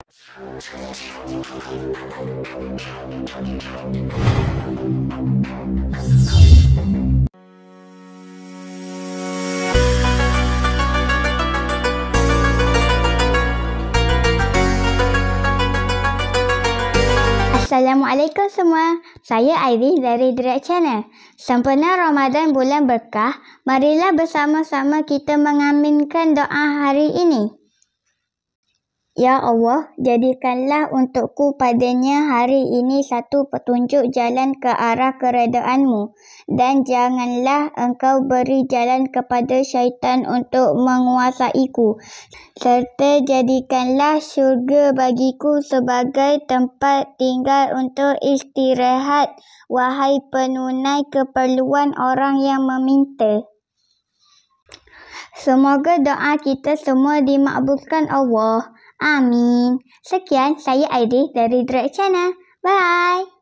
Assalamualaikum semua. Saya Airy dari Direct Channel. Sempena Ramadan bulan berkah, marilah bersama-sama kita mengaminkan doa hari ini. Ya Allah, jadikanlah untukku padanya hari ini satu petunjuk jalan ke arah keredaan-Mu, dan janganlah Engkau beri jalan kepada syaitan untuk menguasaiku, serta jadikanlah syurga bagiku sebagai tempat tinggal untuk istirahat, wahai penunai keperluan orang yang meminta. Semoga doa kita semua dimakbulkan Allah. Amin. Sekian, saya Airy dari Direct Channel. Bye.